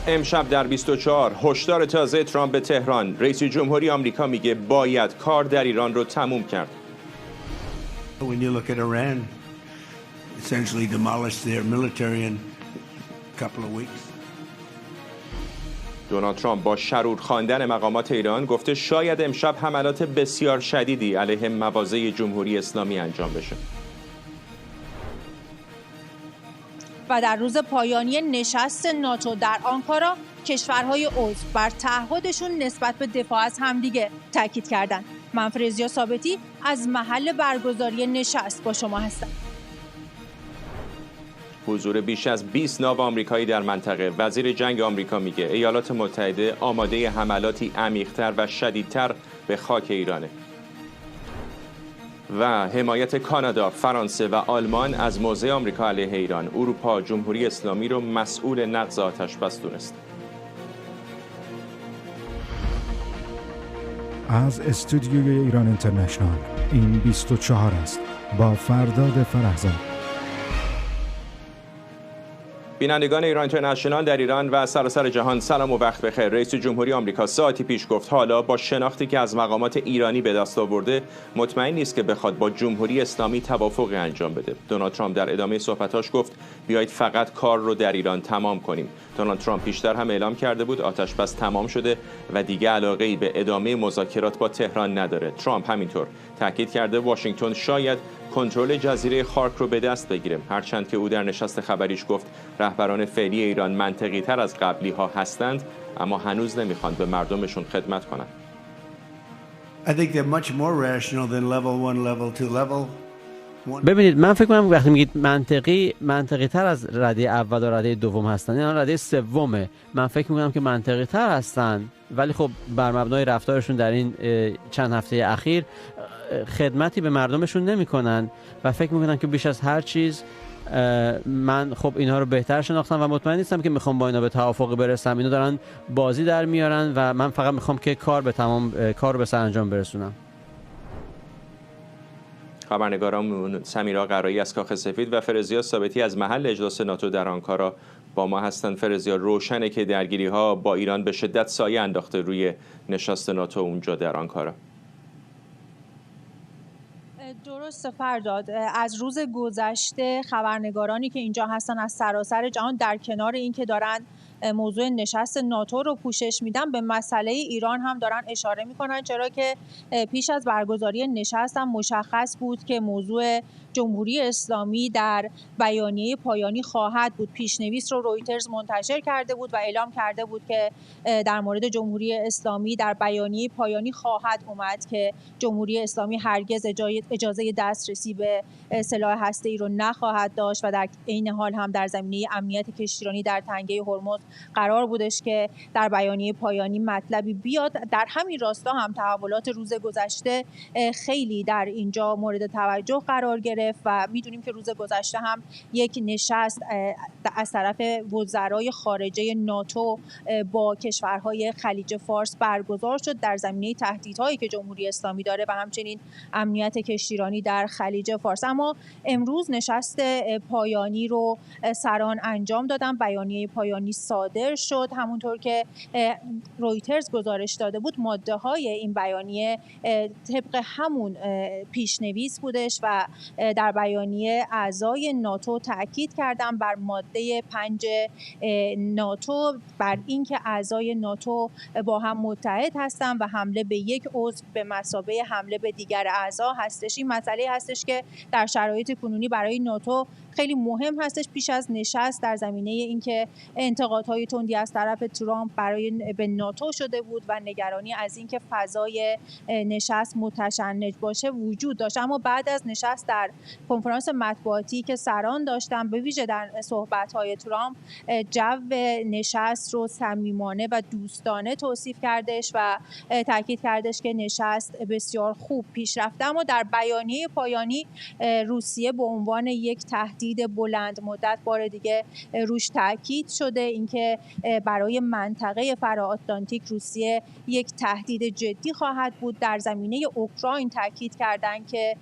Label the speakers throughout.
Speaker 1: امشب در 24 هشدار تازه ترامپ به تهران. رئیس جمهوری آمریکا میگه باید کار در ایران رو تموم کرد.
Speaker 2: When you look at Iran, essentially demolished their military in a couple of weeks.
Speaker 1: دونالد ترامپ با شرور خواندن مقامات ایران گفته شاید امشب حملات بسیار شدیدی علیه مواضع جمهوری اسلامی انجام بشه.
Speaker 3: و در روز پایانی نشست ناتو در آنکارا کشورهای عضو بر تعهدشون نسبت به دفاع از همدیگه تاکید کردند. من فرزیا ثابتی از محل برگزاری نشست با شما هستم.
Speaker 1: حضور بیش از 20 ناو آمریکایی در منطقه. وزیر جنگ آمریکا میگه ایالات متحده آماده حملاتی عمیق‌تر و شدیدتر به خاک ایرانه. و حمایت کانادا، فرانسه و آلمان از موضع آمریکا علیه ایران. اروپا جمهوری اسلامی رو مسئول نقض آتش‌بس دونست.
Speaker 4: از استودیوی ایران اینترنشنال این 24 است با فرداد فرهزاد.
Speaker 1: بینندگان ایران اینترنشنال در ایران و سراسر جهان سلام و وقت بخیر. رئیس جمهوری آمریکا ساعتی پیش گفت حالا با شناختی که از مقامات ایرانی به دست آورده مطمئن نیست که بخواد با جمهوری اسلامی توافقی انجام بده. دونالد ترامپ در ادامه صحبتاش گفت بیایید فقط کار رو در ایران تمام کنیم. دونالد ترامپ پیشتر هم اعلام کرده بود آتش‌بس تمام شده و دیگه علاقه‌ای به ادامه مذاکرات با تهران نداره. ترامپ همینطور تاکید کرده واشنگتن شاید کنترل جزیره خارک رو به دست بگیره، هرچند که او در نشست خبریش گفت رهبران فعلی ایران منطقی تر از قبلی ها هستند اما هنوز نمیخوان به مردمشون خدمت کنند.
Speaker 5: ببینید من فکر کنم وقتی میگید منطقی تر از رده اول و رده دوم هستن، یعنی رده سومه. من فکر میکنم که منطقی تر هستن ولی خب بر مبنای رفتارشون در این چند هفته اخیر خدمتی به مردمشون نمیکنن و فکر میکنن که بیش از هر چیز من خب اینها رو بهتر شناختم و مطمئن نیستم که میخوام با اینا به توافقی برسم. اینا دارن بازی در میارن و من فقط میخوام که کار به سرانجام برسونم.
Speaker 1: خبرنگاران سمیرا قرایی از کاخ سفید و فرزیا ثابتی از محل اجلاس ناتو در آنکارا با ما هستند. فرزیا، روشنه که درگیری‌ها با ایران به شدت سایه انداخته روی نشست ناتو اونجا در آنکارا.
Speaker 3: درست فرداد، از روز گذشته خبرنگارانی که اینجا هستن از سراسر جهان در کنار این که دارن موضوع نشست ناتو رو پوشش میدن به مسئله ایران هم دارن اشاره میکنن، چرا که پیش از برگزاری نشست هم مشخص بود که موضوع جمهوری اسلامی در بیانیه پایانی خواهد بود. پیشنویس رو رویترز منتشر کرده بود و اعلام کرده بود که در مورد جمهوری اسلامی در بیانیه پایانی خواهد اومد که جمهوری اسلامی هرگز اجازه دسترسی به سلاح هسته‌ای رو نخواهد داشت و در عین حال هم در زمینه امنیت کشتیرانی در تنگه هرمز قرار بودش که در بیانیه پایانی مطلبی بیاد. در همین راستا هم تحولات روز گذشته خیلی در اینجا مورد توجه قرار گرفت و میدونیم که روز گذشته هم یک نشست از طرف وزرای خارجه ناتو با کشورهای خلیج فارس برگزار شد در زمینه تهدیدهایی که جمهوری اسلامی داره و همچنین امنیت کشتیرانی در خلیج فارس. اما امروز نشست پایانی رو سران انجام دادن، بیانیه پایانی صادر شد. همونطور که رویترز گزارش داده بود ماده های این بیانیه طبق همون پیشنویس بودش و در بیانیه اعضای ناتو تاکید کردن بر ماده 5 ناتو، بر اینکه اعضای ناتو با هم متحد هستند و حمله به یک عضو به مثابه حمله به دیگر اعضا هستش. این مسئله هستش که در شرایط کنونی برای ناتو خیلی مهم هستش. پیش از نشست در زمینه اینکه انتقادهای تندی از طرف ترامپ برای به ناتو شده بود و نگرانی از اینکه فضای نشست متشنج باشه وجود داشت، اما بعد از نشست در کنفرانس مطبوعاتی که سران داشتن به ویژه در صحبت‌های ترامپ جو نشست رو صمیمانه و دوستانه توصیف کردش و تاکید کردش که نشست بسیار خوب پیش رفته. اما در بیانیه پایانی روسیه به عنوان یک تهدید تهدید بلند مدت بار دیگه روش تاکید شده، اینکه برای منطقه فرا-آتلانتیک روسیه یک تهدید جدی خواهد بود. در زمینه اوکراین تاکید کردند که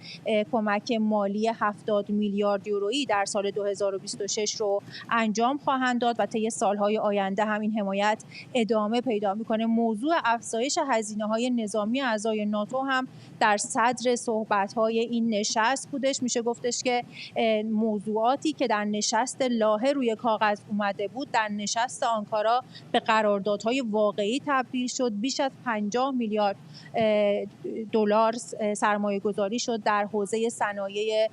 Speaker 3: کمک مالی 70 میلیارد یورویی در سال 2026 رو انجام خواهند داد و طی سالهای آینده هم این حمایت ادامه پیدا میکنه. موضوع افزایش هزینه‌های نظامی اعضای ناتو هم در صدر صحبت‌های این نشست بودش. میشه گفتش که موضوعاتی که در نشست لاهه روی کاغذ اومده بود در نشست آنکارا به قراردادهای واقعی تبدیل شد. بیش از 50 میلیارد دلار سرمایه گذاری شد در حوزه صنایع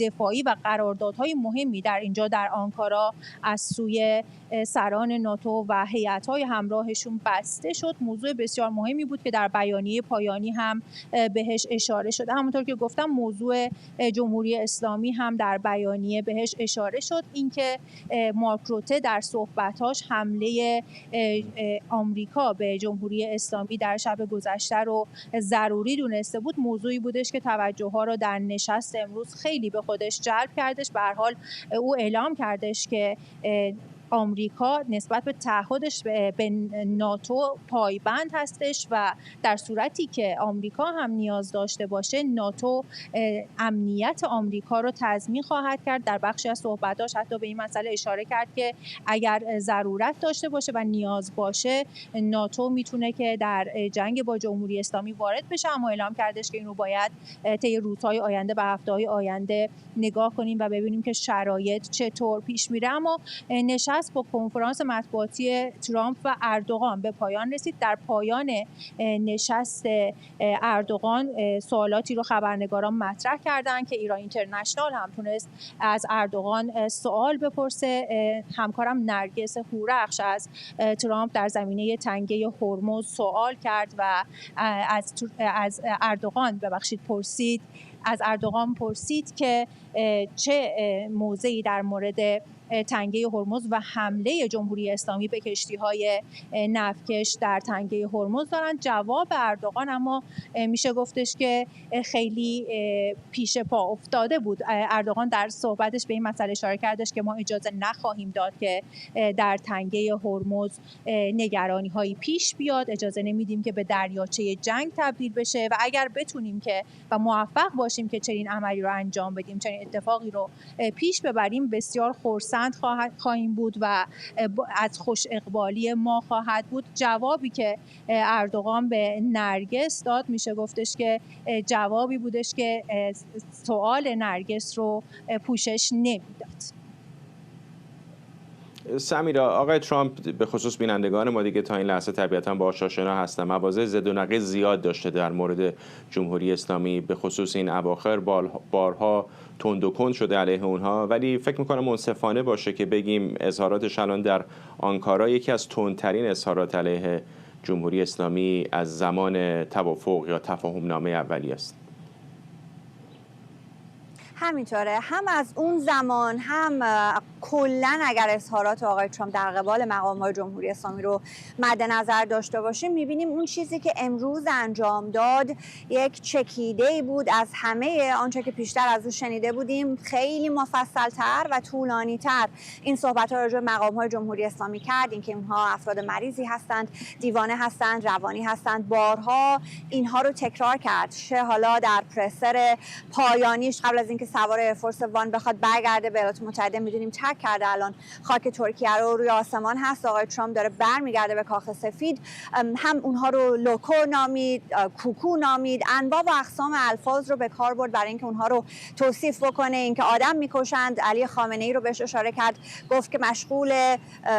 Speaker 3: دفاعی و قراردادهای مهمی در اینجا در آنکارا از سوی سران ناتو و هیئت‌های همراهشون بسته شد. موضوع بسیار مهمی بود که در بیانیه پایانی هم بهش اشاره شده. همونطور که گفتم موضوع جمهوری اسلامی هم در بیانیه بهش اشاره شد، اینکه مارک روته در صحبتاش حمله آمریکا به جمهوری اسلامی در شب گذشته رو ضروری دونسته بود. موضوعی بودش که توجه‌ها رو در نشست امروز خیلی به خودش جلب کردش. به هر حال او اعلام کردش که آمریکا نسبت به تعهدش به ناتو پایبند هستش و در صورتی که آمریکا هم نیاز داشته باشه ناتو امنیت آمریکا رو تضمین خواهد کرد. در بخشی از صحبتاش حتی به این مسئله اشاره کرد که اگر ضرورت داشته باشه و نیاز باشه ناتو میتونه که در جنگ با جمهوری اسلامی وارد بشه، اما اعلام کردش که این رو باید طی روزهای آینده و هفته‌های آینده نگاه کنیم و ببینیم که شرایط چطور پیش میره. اما با کنفرانس مطبوعاتی ترامپ و اردوغان به پایان رسید. در پایان نشست اردوغان سوالاتی رو خبرنگاران مطرح کردند که ایران اینترنشنال هم تونست از اردوغان سوال بپرسه. همکارم نرگس هورخش از ترامپ در زمینه تنگه هرمز سوال کرد و از اردوغان پرسید که چه موضعی در مورد تنگه هرمز و حمله جمهوری اسلامی به کشتی‌های نفتکش در تنگه هرمز دارند. جواب اردوغان اما میشه گفتش که خیلی پیش پا افتاده بود. اردوغان در صحبتش به این مسئله اشاره کردش که ما اجازه نخواهیم داد که در تنگه هرمز نگرانی‌هایی پیش بیاد، اجازه نمیدیم که به دریاچه جنگ تبدیل بشه و اگر بتونیم که و موفق باشیم که چنین عملی رو انجام بدیم، چنین اتفاقی رو پیش ببریم، بسیار خرسند خواهیم بود و از خوش اقبالی ما خواهد بود. جوابی که اردوغان به نرگس داد میشه گفتش که جوابی بودش که سوال نرگس رو پوشش نمیداد.
Speaker 1: سمیرا، آقای ترامپ به خصوص بینندگان ما دیگه تا این لحظه طبیعتاً باهاش آشنا هستن، مواضع ضد و نقیض زیاد داشته در مورد جمهوری اسلامی، به خصوص این اواخر بارها تند و کند شده علیه اونها، ولی فکر میکنم منصفانه باشه که بگیم اظهاراتش الان در آنکارا یکی از تندترین اظهارات علیه جمهوری اسلامی از زمان توافق یا تفاهم نامه اولیه است.
Speaker 6: همینطوره، هم از اون زمان هم کلن اگر اظهارات آقای ترامپ در قبال مقام‌های جمهوری اسلامی رو مد نظر داشته باشیم، می‌بینیم اون چیزی که امروز انجام داد یک چکیده‌ای بود از همه آنچه که پیشتر از او شنیده بودیم. خیلی مفصل‌تر و طولانی‌تر این صحبت‌ها راجع به مقام‌های جمهوری اسلامی کرد، اینکه اونها افراد مریضی هستند، دیوانه هستند، روانی هستند. بارها اینها رو تکرار کرد، چه حالا در پرسر پایانیش قبل از اینکه سوار ایرفورس وان بخواد برگرده به ایالات متحده، می‌دونیم ترک کرده الان خاک ترکیه رو، روی آسمان هست. آقای ترامپ داره برمیگرده به کاخ سفید، هم اونها رو لوکو نامید، کوکو نامید، انواع و اقسام الفاظ رو به کار برد برای اینکه اونها رو توصیف بکنه. اینکه آدم میکشند، علی خامنه‌ای رو بهش اشاره کرد، گفت که مشغول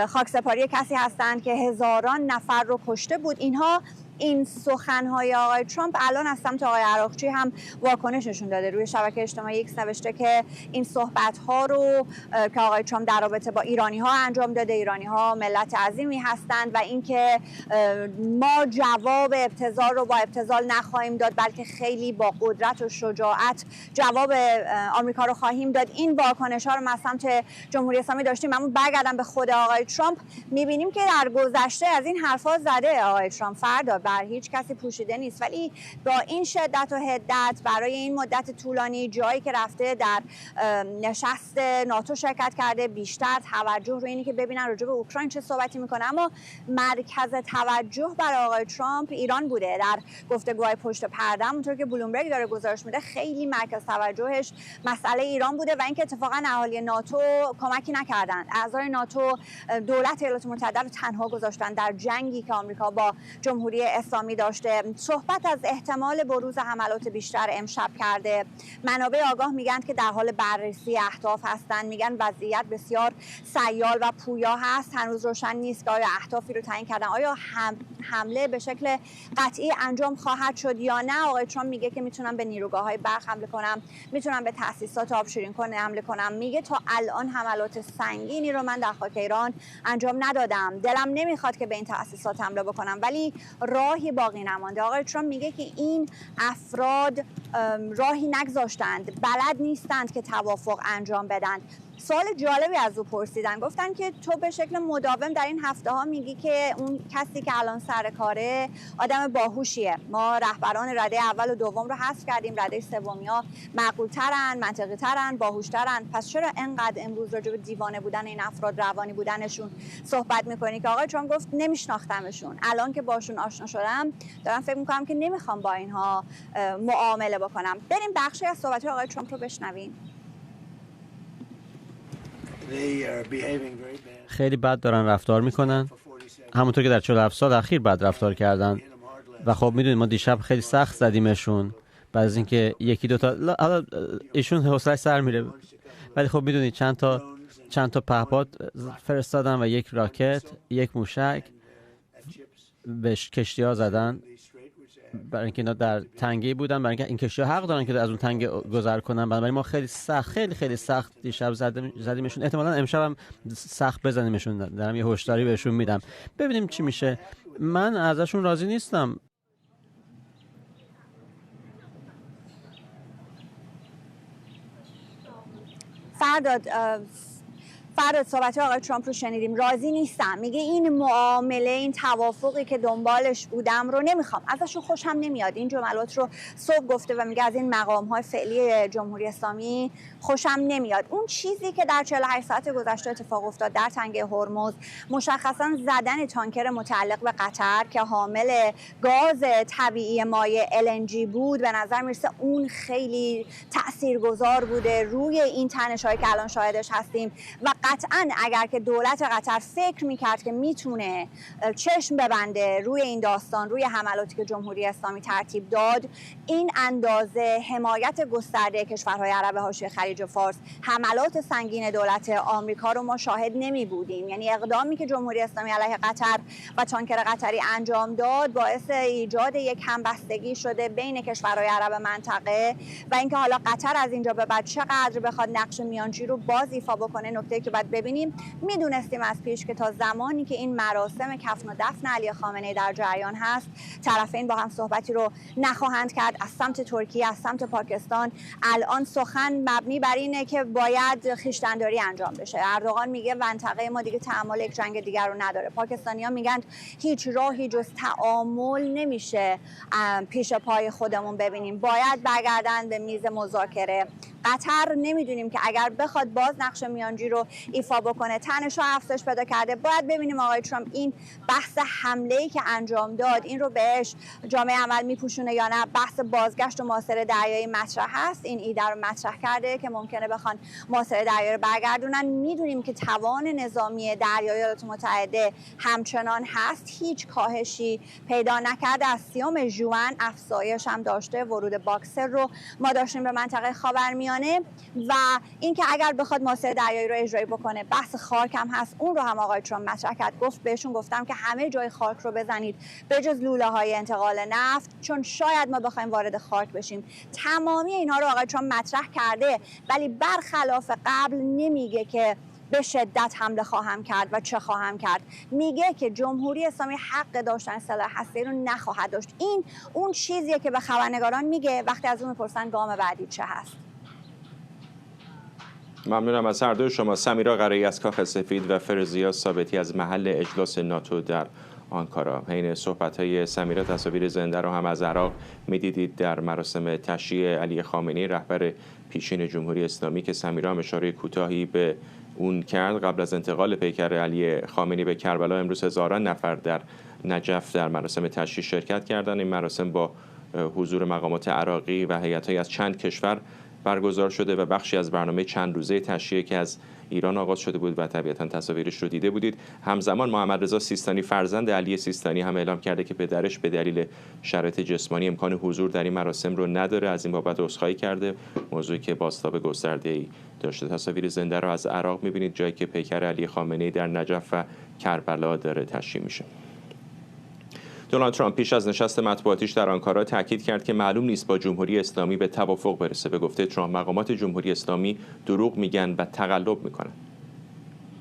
Speaker 6: خاکسپاری کسی هستند که هزاران نفر رو کشته بود. این سخن‌های آقای ترامپ الان از سمت آقای عراقچی هم واکنش نشون داده. روی شبکه اجتماعی ایکس نوشته که این صحبت‌ها رو که آقای ترامپ در رابطه با ایرانی‌ها انجام داده، ایرانی‌ها ملت عظیمی هستند و اینکه ما جواب ابتذال رو با ابتذال نخواهیم داد، بلکه خیلی با قدرت و شجاعت جواب آمریکا رو خواهیم داد. این واکنش‌ها رو از سمت جمهوری اسلامی داشتیم. اما برگردم به خود آقای ترامپ، می‌بینیم که در گذشته از این حرفا زده آقای ترامپ. فردا بر هیچ کسی پوشیده نیست، ولی با این شدت و حدت برای این مدت طولانی جایی که رفته در نشست ناتو شرکت کرده، بیشتر توجه روی اینی که ببینن راجع به اوکراین چه صحبتی میکنه. اما مرکز توجه برای آقای ترامپ ایران بوده. در گفتگوهای پشت پرده همونطور که بلومبرگ داره گزارش میده خیلی مرکز توجهش مسئله ایران بوده و اینکه اتفاقا اهالی ناتو کمکی نکردن. اعضای ناتو دولت ایالات متحده رو تنها گذاشتن در جنگی که آمریکا با جمهوری اسلامی داشته. صحبت از احتمال بروز حملات بیشتر امشب کرده. منابع آگاه میگن که در حال بررسی اهداف هستن، میگن وضعیت بسیار سیال و پویا هست. هنوز روشن نیست که آیا اهدافی رو تعیین کردن، آیا حمله به شکل قطعی انجام خواهد شد یا نه. آقای ترامپ میگه که میتونم به نیروگاه‌های برق حمله کنم، میتونم به تأسیسات آبشیرین کننده حمله کنم. میگه تا الان حملات سنگینی رو من در خاک ایران انجام ندادم، دلم نمیخواد که به این تأسیسات حمله بکنم، ولی راهی باقی نمانده. آقای ترامپ میگه که این افراد راهی نگذاشتند، بلد نیستند که توافق انجام بدن. سوال جالبی از او پرسیدن، گفتن که تو به شکل مداوم در این هفته ها میگی که اون کسی که الان سر کاره آدم باهوشیه، ما رهبران رده اول و دوم رو حذف کردیم، رده سومیا معقول‌ترن، منطقی‌ترن، باهوش‌ترن، پس چرا انقدر امروز راجع به دیوانه بودن این افراد، روانی بودنشون صحبت میکنی؟ که آقای ترامپ گفت نمیشناختمشون، الان که باشون آشنا شدم دارم فکر میکنم که نمیخوام با اینها معامله بکنم. بریم بخشی از صحبت آقای ترامپ رو بشنویم.
Speaker 5: خیلی بد دارن رفتار میکنن، همونطور که در 47 سال اخیر بد رفتار کردن و خب میدونید ما دیشب خیلی سخت زدیمشون بعد از اینکه یکی دوتا حالا ایشون حوصله‌اش سر میره، ولی خب میدونید چند تا پهپاد فرستادن و یک راکت، یک موشک به کشتی‌ها زدن برای اینکه اینا در تنگه بودن، برای اینکه این کشتی‌ها حق دارن که از اون تنگه گذر کنن. بنابراین ما خیلی سخت دیشب زدیمشون، احتمالاً امشب هم سخت بزنیمشون. دارم یه هشداری بهشون میدم، ببینیم چی میشه. من ازشون راضی نیستم.
Speaker 6: فردا صحبت آقای ترامپ رو شنیدیم. راضی نیستم، میگه این معامله، این توافقی که دنبالش بودم رو نمیخوام، ازشون خوشم نمیاد. این جملات رو صبح گفته و میگه از این مقام‌های فعلی جمهوری اسلامی خوشم نمیاد. اون چیزی که در 48 ساعت گذشته اتفاق افتاد در تنگه هرمز، مشخصا زدن تانکر متعلق به قطر که حامل گاز طبیعی مایع LNG بود، به نظر میرسه اون خیلی تاثیرگذار بوده روی این تنش‌هایی که الان شاهدش هستیم. و قطعاً اگر که دولت قطر فکر میکرد که میتونه چشم ببنده روی این داستان، روی حملاتی که جمهوری اسلامی ترتیب داد، این اندازه حمایت گسترده کشورهای عرب حاشیه خلیج فارس، حملات سنگین دولت آمریکا رو ما شاهد نمی بودیم. یعنی اقدامی که جمهوری اسلامی علیه قطر و تانکر قطری انجام داد باعث ایجاد یک همبستگی شده بین کشورهای عرب منطقه و اینکه حالا قطر از اینجا به بعد چقدر بخواد نقش میانجی رو باز ایفا بکنه، نکته که باید ببینیم. میدونستیم از پیش که تا زمانی که این مراسم کفن و دفن علی خامنه‌ای در جریان هست، طرفین با هم صحبتی رو نخواهند کرد. از سمت ترکیه، از سمت پاکستان الان سخن مبنی بر اینه که باید خویشتن‌داری انجام بشه. اردوغان میگه منطقه ما دیگه تحمل یک جنگ دیگر رو نداره. پاکستانی‌ها میگن هیچ راهی جز تعامل نمیشه پیش پای خودمون ببینیم، باید برگردن به میز مذاکره. قطر نمیدونیم که اگر بخواد باز نقش میانجی رو ایفا بکنه، تنش‌ها افزایش پیدا کرده. باید ببینیم آقای ترامپ این بحث حمله‌ای که انجام داد این رو بهش جامعه عمل میپوشونه یا نه. بحث بازگشت و محاصره دریایی مطرح هست، این ایده رو مطرح کرده که ممکنه بخوان محاصره دریایی رو برگردونن. میدونیم که توان نظامی دریایی ایالات متحده همچنان هست، هیچ کاهشی پیدا نکرده. از 30 ژوئن افزایش هم داشته. ورود باکسر رو ما داشتیم به منطقه خاورمیانه و اینکه اگر بخواد محاصره دریایی رو اجرایی بکنه، بحث خاک هم هست، اون رو هم آقای ترامپ مطرح کرد. بهشون گفتم که همه جای خاک رو بزنید به جز لوله‌های انتقال نفت، چون شاید ما بخوایم وارد خاک بشیم. تمامی اینها رو آقای ترامپ مطرح کرده، ولی برخلاف قبل نمیگه که به شدت حمله خواهم کرد و چه خواهم کرد. میگه که جمهوری اسلامی حق داشتن سلاح هسته‌ای رو نخواهد داشت. این اون چیزیه که به خبرنگاران میگه وقتی از اون میپرسن گام بعدی چه هست.
Speaker 1: ممنونم از هر دو شما. سمیرا قرایی از کاخ سفید و فرزیا ثابتی از محل اجلاس ناتو در آنکارا. حین صحبت‌های سمیرا تصاویر زنده رو هم از عراق می‌دیدید در مراسم تشییع علی خامنه‌ای رهبر پیشین جمهوری اسلامی که سمیرا هم اشاره کوتاهی به اون کرد. قبل از انتقال پیکر علی خامنه‌ای به کربلا امروز هزاران نفر در نجف در مراسم تشییع شرکت کردند. این مراسم با حضور مقامات عراقی و هیئت‌های از چند کشور برگزار شده و بخشی از برنامه چند روزه تشییع که از ایران آغاز شده بود و طبیعتاً تصاویرش رو دیده بودید. همزمان محمد رضا سیستانی فرزند علی سیستانی هم اعلام کرده که پدرش به دلیل شرایط جسمانی امکان حضور در این مراسم رو نداره. از این بابت عذرخواهی کرده، موضوعی که بازتاب گسترده‌ای داشته. تصاویر زنده رو از عراق می‌بینید، جایی که پیکر علی خامنه‌ای در نجف و کربلا داره تشییع میشه. دونالد ترامپ پیش از نشست مطبوعاتیش در آنکارا تاکید کرد که معلوم نیست با جمهوری اسلامی به توافق برسه. به گفته ترامپ مقامات جمهوری اسلامی دروغ میگن و تقلب میکنن.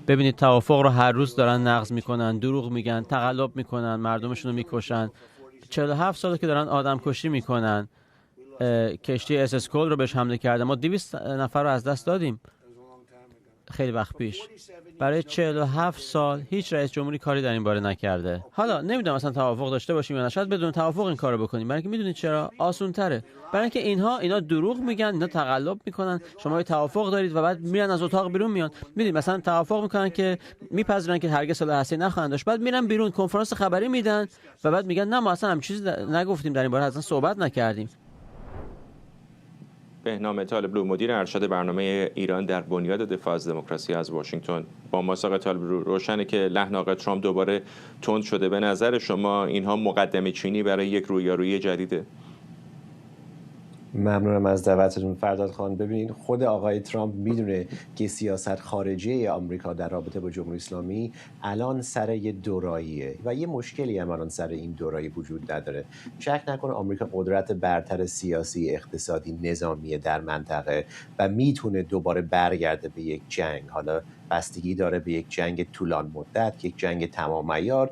Speaker 5: ببینید توافق رو هر روز دارن نقض میکنن، دروغ میگن، تقلب میکنن، مردمشون رو میکشن. 47 ساله که دارن آدم کشی میکنن. کشتی اس کول رو بهش حمله کرده. ما 200 نفر رو از دست دادیم خیلی وقت پیش. برای 47 سال هیچ رئیس جمهوری کاری در این باره نکرده. حالا نمیدونم اصلا توافق داشته باشیم یا نه، شاید بدون توافق این کارو بکنیم. برای اینکه میدونید چرا آسون تره. برای اینکه اینا دروغ میگن، اینا تقلب میکنن. شما توافق دارید و بعد میرن از اتاق بیرون میان. میدونید مثلا توافق میکنن که میپذیرن که هرگز سلاح هسته‌ای نخواهند داشت، بعد میرن بیرون کنفرانس خبری میدن و بعد میگن نه ما اصلا هم چیزی نگفتیم، در این باره اصلا صحبت نکردیم.
Speaker 1: بهنام طالبلو مدیر ارشد برنامه ایران در بنیاد دفاع از دموکراسی از واشنگتن با ما. آقای طالبلو، روشنه که لحن آقای ترامپ دوباره تند شده. به نظر شما اینها مقدمه چینی برای یک رویارویی جدیده؟
Speaker 7: ممنونم از دعوتتون فرداد خان. ببینید خود آقای ترامپ میدونه که سیاست خارجی آمریکا در رابطه با جمهوری اسلامی الان سر یه دوراییه و یه مشکلی هم الان سر این دورایی وجود نداره. شک نکنه آمریکا قدرت برتر سیاسی، اقتصادی، نظامی در منطقه و میتونه دوباره برگرده به یک جنگ. حالا بستگی داره به یک جنگ طولان مدت، یک جنگ تمام عیار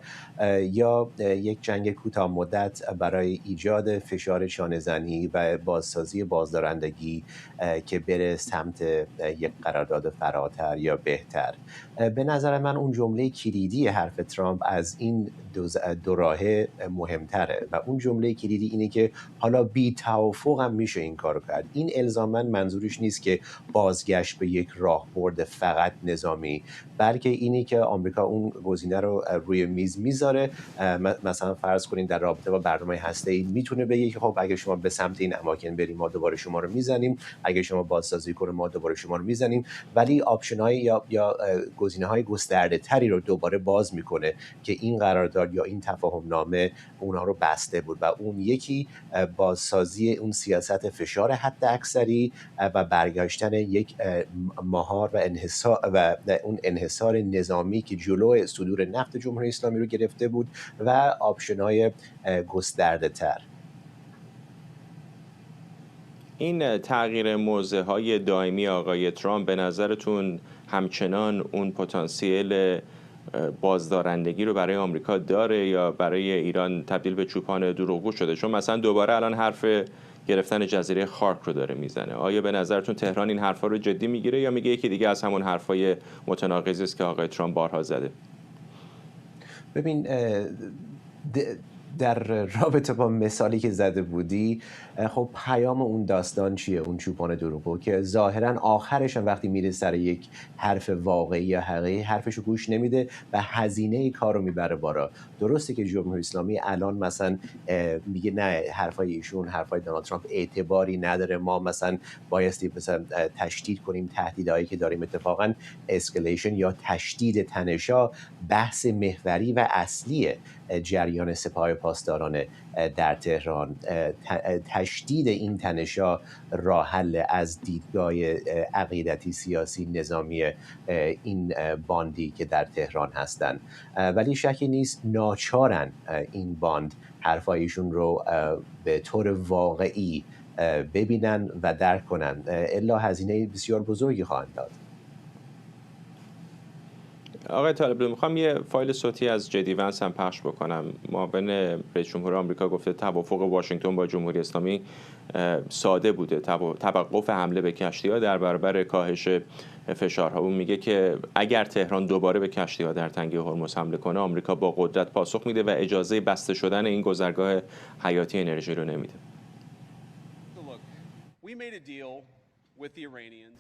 Speaker 7: یا یک جنگ کوتاه مدت برای ایجاد فشار شانه‌زنی و بازسازی بازدارندگی که بره سمت یک قرارداد فراتر یا بهتر. به نظر من اون جمله کلیدی حرف ترامپ از این دو راهه مهمتره و اون جمله کلیدی اینه که حالا بی توافق هم میشه این کارو کرد. این الزاما منظورش نیست که بازگشت به یک راهبرد فقط نظامی، بلکه اینی که آمریکا اون گزینه رو روی میز میذاره. مثلا فرض کنین در رابطه با برنامه هسته‌ای میتونه بگه که خب اگه شما به سمت این اماکن بریم ما دوباره شما رو میزنیم، اگه شما بازسازی کنید ما دوباره شما رو میزنیم، ولی آپشن‌های یا گزینه‌های گسترده تری رو دوباره باز میکنه که این قرارداد یا این تفاهم نامه اونها رو بسته بود و اون یکی بازسازی اون سیاست فشار حد اکثری و برگشتن یک مهار و انحصار و اون انحصار نظامی که جلو صدور نفت جمهوری اسلامی رو گرفته بود و آپشن‌های گسترده تر.
Speaker 1: این تغییر موضع‌های دائمی آقای ترامپ به نظرتون همچنان اون پتانسیل بازدارندگی رو برای آمریکا داره یا برای ایران تبدیل به چوپان دروغگو شده؟ چون مثلا دوباره الان حرف گرفتن جزیره خارک رو داره میزنه. آیا به نظرتون تهران این حرفا رو جدی میگیره یا میگه یکی دیگه از همون حرفای متناقضی است که آقای ترامپ بارها زده؟
Speaker 7: ببین در رابطه با مثالی که زده بودی، خب پیام اون داستان چیه؟ اون چوپان دروغگو که ظاهرا آخرش هم وقتی میره سر یک حرف واقعی یا حقیقی حرفشو گوش نمیده و هزینه کارو میبره بالا. درسته که جمهوری اسلامی الان مثلا میگه نه حرفای ایشون، حرفای دونالد ترامپ اعتباری نداره، ما مثلا بایستی مثلا تشدید کنیم تهدیدهایی که داریم. اتفاقا اسکلیشن یا تشدید تنش‌ها بحث محوری و اصلی جریان سپاه پاسداران در تهران. تشدید این تنش‌ها راه حل از دیدگاه عقیدتی، سیاسی، نظامی این باندی که در تهران هستن. ولی شکی نیست ناچارن این باند حرفایشون رو به طور واقعی ببینن و درک کنن، الا هزینه بسیار بزرگی خواهند داد.
Speaker 1: آقای طالبلو، میخوام یه فایل صوتی از جدی ونس هم پخش بکنم. معاون رئیس جمهور آمریکا گفته توافق واشنگتن با جمهوری اسلامی ساده بوده، توقف حمله به کشتی‌ها در برابر کاهش فشارها. اون میگه که اگر تهران دوباره به کشتی‌ها در تنگه هرمز حمله کنه، آمریکا با قدرت پاسخ میده و اجازه بسته شدن این گذرگاه حیاتی انرژی رو نمیده.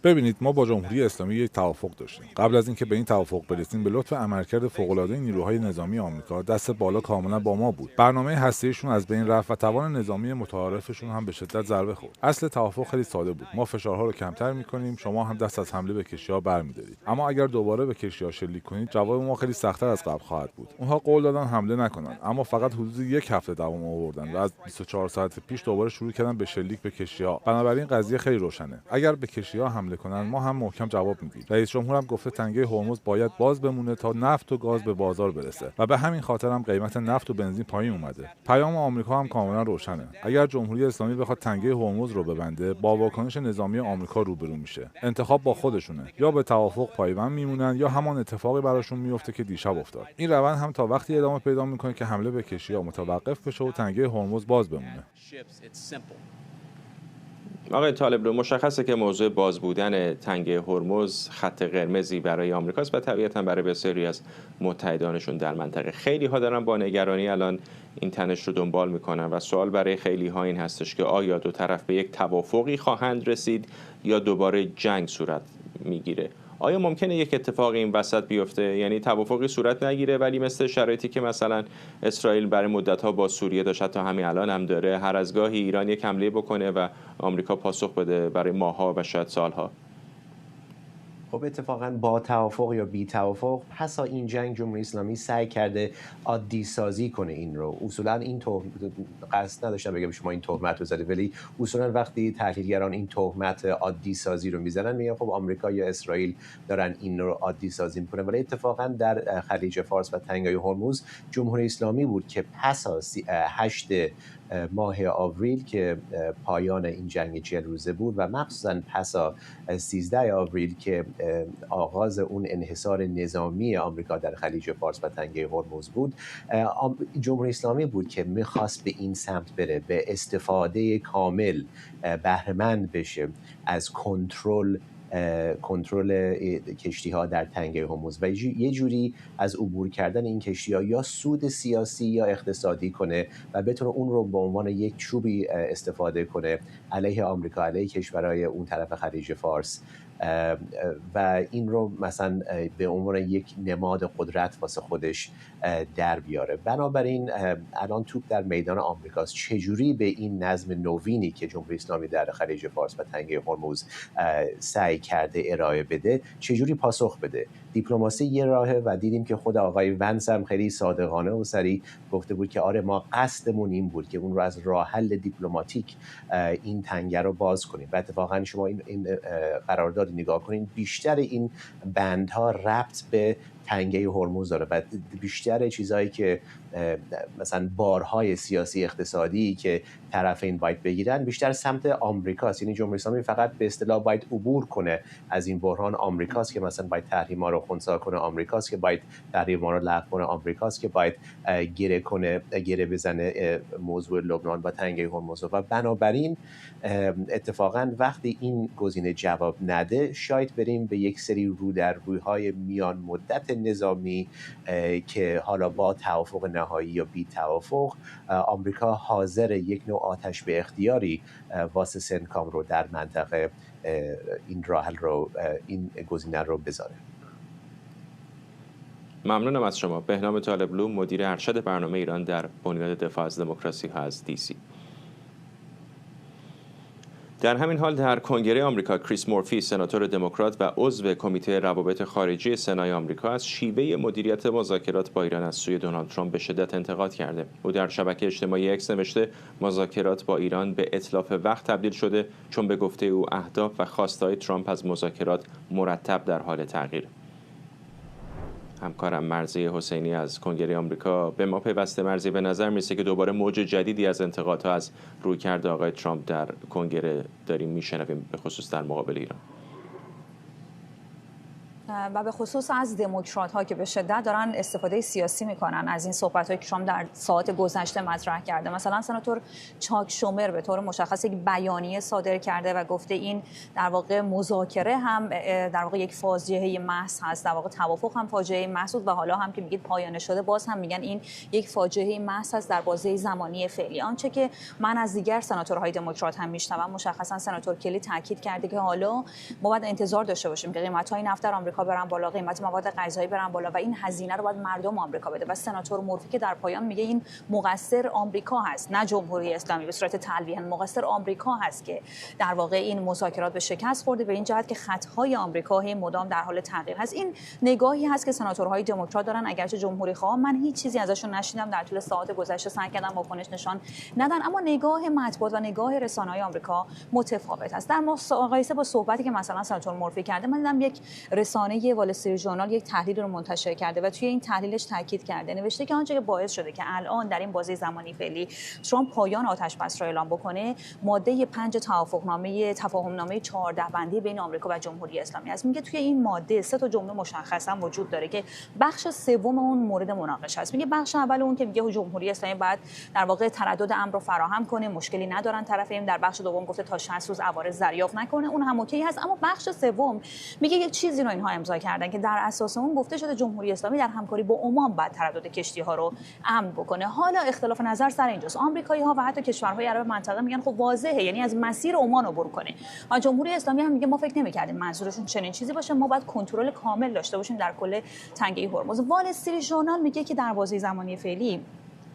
Speaker 8: ببینید، ما با جمهوری اسلامی یک توافق داشتیم. قبل از اینکه به این توافق برسیم، به لطف عملکرد فوق‌العاده نیروهای نظامی آمریکا، دست بالا کاملا با ما بود. برنامه هسته‌ایشون از بین رفت و توان نظامی متعارفشون هم به شدت ضربه خورد. اصل توافق خیلی ساده بود. ما فشارها رو کمتر می‌کنیم، شما هم دست از حمله به کشتی‌ها برمی‌دارید. اما اگر دوباره به کشتی‌ها شلیک کنید، جواب ما خیلی سخت‌تر از قبل خواهد بود. اونها قول دادن حمله نکنن، اما فقط حدود یک هفته دوام آوردن و از 24 ساعت پیش دوباره شروع کردن به شلیک به کشتی‌ها. بنابراین قضیه خیلی روشنه. اگر به کشتی‌ها حمله کنن، ما هم محکم جواب میدیم. رئیس جمهور هم گفته تنگه هرمز باید باز بمونه تا نفت و گاز به بازار برسه و به همین خاطر هم قیمت نفت و بنزین پایین اومده. پیام آمریکا هم کاملا روشنه. اگر جمهوری اسلامی بخواد تنگه هرمز رو ببنده، با واکنش نظامی آمریکا روبرو میشه. انتخاب با خودشونه. یا به توافق پایبند میمونن یا همان اتفاقی براشون میفته که دیشب افتاد. این روند هم تا وقتی ادامه پیدا میکنه که حمله به کشتی‌ها متوقف بشه و تنگه هرمز باز بمونه.
Speaker 1: آقای طالبلو، مشخصه که موضوع باز بودن تنگه هرمز خط قرمزی برای آمریکاست و طبیعتاً برای بسیاری از متحدانشون در منطقه. خیلی ها دارن با نگرانی الان این تنش رو دنبال میکنن و سوال برای خیلی ها این هستش که آیا دو طرف به یک توافقی خواهند رسید یا دوباره جنگ صورت میگیره؟ آیا ممکنه یک اتفاق این وسط بیفته، یعنی توافقی صورت نگیره ولی مثل شرایطی که مثلا اسرائیل برای مدت‌ها با سوریه داشت تا همین الان هم داره، هر از گاهی ایران یک حمله بکنه و آمریکا پاسخ بده برای ماه‌ها و شاید سال‌ها؟
Speaker 7: خب اتفاقا با توافق یا بی توافق، پس این جنگ جمهوری اسلامی سعی کرده عادی سازی کنه این رو. اصولا این قصد نداشتم بگم شما این تهمت رو زدید، ولی اصولا وقتی تحلیلگران این تهمت عادی سازی رو میزنن میگن خب آمریکا یا اسرائیل دارن این رو عادی سازی میکنن. ولی اتفاقا در خلیج فارس و تنگه هرمز جمهوری اسلامی بود که پس از 8 ماه آوریل که پایان این جنگ 40 روزه بود و مخصوصا پس از 13 آوریل که آغاز اون انحصار نظامی آمریکا در خلیج فارس و تنگه هرمز بود، جمهوری اسلامی بود که میخواست به این سمت بره، به استفاده کامل بهره‌مند بشه از کنترل کشتی ها در تنگه هرمز و یه جوری از عبور کردن این کشتی ها یا سود سیاسی یا اقتصادی کنه و بتونه اون رو به عنوان یک چوبی استفاده کنه علیه آمریکا، علیه کشورهای اون طرف خلیج فارس و این رو مثلا به عنوان یک نماد قدرت واسه خودش در بیاره. بنابراین الان توپ در میدان آمریکاست چجوری به این نظم نوینی که جمهوری اسلامی در خلیج فارس و تنگه هرمز سعی کرده ارائه بده، چجوری پاسخ بده. دیپلماسی یه راهه و دیدیم که خود آقای ونس هم خیلی صادقانه و صریح گفته بود که آره ما قصدمون این بود که اون رو از راه حل دیپلماتیک این تنگه رو باز کنیم. و اتفاقا شما این قرارداد نگاه کنین، بیشتر این بندها ربط به تنگه هرمز داره و بیشتر چیزایی که مثلا بارهای سیاسی اقتصادی که طرفین باید بگیرن بیشتر سمت آمریکاست. یعنی جمهوری اسلامی فقط به اصطلاح باید عبور کنه از این بحران. آمریکاست که مثلا باید تحریم‌ها رو خنثی کنه، آمریکاست که باید تحریم‌ها رو لغو کنه، آمریکاست که باید گره بزنه موضوع لبنان و تنگه هرمز. و بنابراین اتفاقا وقتی این گزینه جواب نده، شاید بریم به یک سری رودرروی‌های میان مدت نظامی که حالا با توافق نهایی یا بی توافق آمریکا حاضر یک نوع آتش به اختیاری واسه سنکام رو در منطقه این این گزینه رو بذاره.
Speaker 1: ممنونم از شما. بهنام طالبلو، مدیر ارشد برنامه ایران در بنیاد دفاع از دموکراسی ها از دی سی. در همین حال در کنگره آمریکا، کریس مورفی، سناتور دموکرات و عضو کمیته روابط خارجی سنای آمریکا، از شیوه مدیریت مذاکرات با ایران از سوی دونالد ترامپ به شدت انتقاد کرده. او در شبکه اجتماعی اکس نوشته مذاکرات با ایران به اتلاف وقت تبدیل شده، چون به گفته او اهداف و خواسته‌های ترامپ از مذاکرات مرتب در حال تغییر. همکارم مرضی حسینی از کنگره آمریکا به ما پیوسته. مرضی، به نظر میرسه که دوباره موج جدیدی از انتقادها از رویکرد آقای ترامپ در کنگره داریم میشنویم، به خصوص در مقابل ایران.
Speaker 9: و به خصوص از دموکرات‌ها که به شدت دارن استفاده سیاسی میکنن از این صحبت‌هایی که ترامپ در ساعات گذشته مطرح کرده. مثلا سناتور چاک شومر به طور مشخص یک بیانیه صادر کرده و گفته این در واقع مذاکره هم در واقع یک فاجعه محض هست، در واقع توافق هم فاجعه محض بود و حالا هم که میگید پایان شده باز هم میگن این یک فاجعه محض هست در بازه زمانی فعلی. آنچه که من از دیگر سناتورهای دموکرات هم میشنوم، مشخصا سناتور کلی تاکید کرده که حالا ما باید انتظار داشته باشیم که قیمت‌های نفت در آمریکا برن بالا، قیمت مواد غذایی برن بالا و این هزینه رو باید مردم آمریکا بده. و سناتور مورفی که در پایان میگه این مقصر آمریکا هست نه جمهوری اسلامی، به صورت تلویحاً مقصر آمریکا هست که در واقع این مذاکرات به شکست خورده، به این جهت که خطهای آمریکا مدام در حال تغییر هست. این نگاهی هست که سناتورهای دموکرات دارن، اگرچه جمهوری خواه من هیچ چیزی ازشون نشیدم در طول ساعات گذشته، سعی کردم واکنش نشان ندن، اما نگاه مطبوعات و نگاه رسانه‌های آمریکا متفاوت است. در مقایسه با صحبتی که مثلا سناتور مورفی کرده، من دیدم یک رسانه وال استریت ژورنال یک تحلیل رو منتشر کرده و توی این تحلیلش تاکید کرده، نوشته که آنچه که باعث شده که الان در این بازه زمانی فعلی ترامپ پایان آتش‌بس را اعلام بکنه، ماده 5 تفاهمنامه 14 بندی بین آمریکا و جمهوری اسلامی است. میگه توی این ماده 3 تا جمله مشخصا وجود داره که بخش سوم اون مورد مناقشه است. میگه بخش اول اون که میگه جمهوری اسلامی بعد در واقع تردد امر رو فراهم کنه، مشکلی ندارن طرفین. در بخش دوم گفته تا 60 روز عوارض دریافت نکنه، اون هم اوکی هست. اما بخش سوم میگه یک چیزی رو اینها امضا کردن که در اساس اون گفته شده جمهوری اسلامی در همکاری با عمان بعد تردد کشتی‌ها رو امن بکنه. حالا اختلاف نظر سر اینجاست. آمریکایی‌ها و حتی کشورهای عرب منطقه میگن خب واضحه، یعنی از مسیر عمان عبور کنه. و جمهوری اسلامی هم میگه ما فکر نمی‌کردیم منظورشون چنین چیزی باشه، ما باید کنترل کامل داشته باشیم در کل تنگه هرمز. وال استریت ژورنال میگه که در بازه زمانی فعلی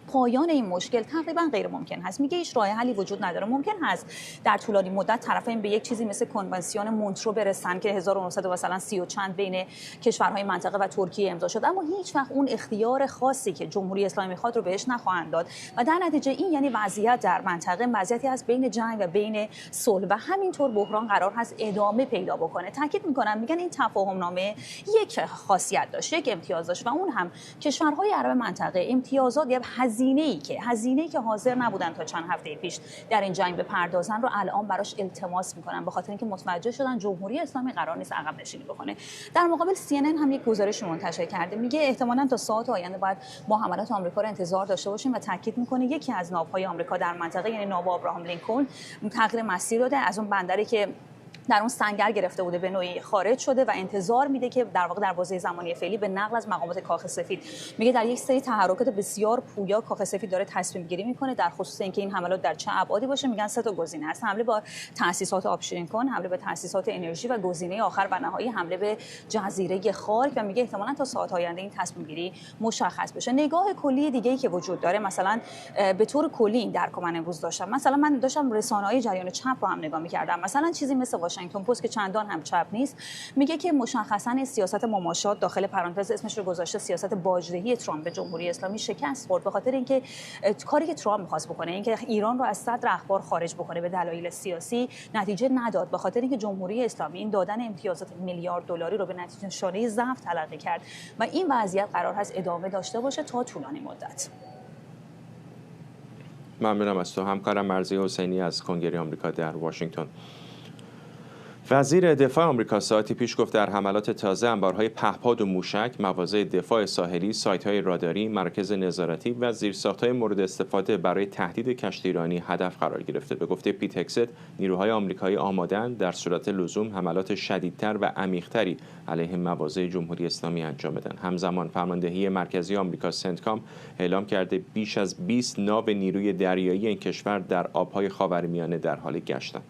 Speaker 9: پایان این مشکل تقریبا غیر ممکن هست. میگه هیچ راه حلی وجود نداره. ممکن هست در طولانی مدت طرفین به یک چیزی مثل کنونسیون مونترو برسن که 1930 و چند بین کشورهای منطقه و ترکیه امضا شد، اما هیچ وقت اون اختیار خاصی که جمهوری اسلامی میخواد رو بهش نخواهند داد و در نتیجه این یعنی وضعیت در منطقه وضعیتی هست بین جنگ و بین صلح و همینطور بحران قرار هست ادامه پیدا بکنه. تاکید میکنن، میگن این تفاهم نامه یک خاصیت داشت، یک امتیاز داشت و اون هم کشورهای عرب منطقه امتیازات یا هزینه‌ای که حاضر نبودن تا چند هفته پیش در این جنگ بپردازن رو الان براش التماس میکنن، به خاطر اینکه متوجه شدن جمهوری اسلامی قرار نیست عقب نشینی بکنه. در مقابل CNN هم یک گزارش منتشر کرده، میگه احتمالاً تا ساعات آینده باید ما حملات آمریکا رو انتظار داشته باشیم و تاکید میکنه یکی از ناوهای آمریکا در منطقه یعنی ناو آبراهام لینکلن تغییر مسیر داده، از اون بندری که در اون سنگر گرفته بوده به نوعی خارج شده و انتظار میده که در واقع در بازه زمانی فعلی به نقل از مقامات کاخ سفید. میگه در یک سری تحرکات بسیار پویا کاخ سفید داره تصمیم گیری میکنه در خصوص اینکه این حملات در چه ابعادی باشه. میگن 3 تا گزینه هست: حمله با تاسیسات آبشیرینکن، حمله به تاسیسات انرژی و گزینه آخر و نهایی حمله به جزیره خارک و میگه احتمالاً تا ساعات آینده این تصمیم گیری مشخص بشه. نگاه کلی دیگه‌ای که وجود داره، مثلا به طور کلی این درک من امروز داشتم، مثلا من داشتم رسانه‌های جریان چپ رو هم نگاه می‌کردم، مثلا چیزی مثل واشنگتن پست که چندان هم چپ نیست، میگه که مشخصاً سیاست مماشات داخل پرانتز اسمش رو گذاشته سیاست باجدهی ترامپ به جمهوری اسلامی شکست خورد، به خاطر اینکه کاری که ترامپ می‌خواست بکنه، اینکه ایران رو از صدر اخبار خارج بکنه، به دلایل سیاسی نتیجه نداد، به خاطر اینکه جمهوری اسلامی این دادن امتیازات میلیارد دلاری رو به نتیجه نشانه ضعف تلقی کرد و این وضعیت قرار هست ادامه داشته باشه تا طولانی مدت.
Speaker 1: ممنونم از تو. همکارم مرضیه حسینی از کنگره آمریکا در واشنگتن. وزیر دفاع آمریکا ساعتی پیش گفت در حملات تازه انبارهای پهپاد و موشک، مواضع دفاع ساحلی، سایت‌های راداری، مراکز نظارتی و زیرساخت‌های مورد استفاده برای تهدید کشتی ایرانی هدف قرار گرفته. به گفته پیت هگست، نیروهای آمریکایی آماده‌اند در صورت لزوم حملات شدیدتر و عمیق‌تری علیه مواضع جمهوری اسلامی انجام بدن. همزمان فرماندهی مرکزی آمریکا سنتکام اعلام کرده بیش از 20 ناو نیروی دریایی این کشور در آب‌های خاورمیانه در حال گشتند.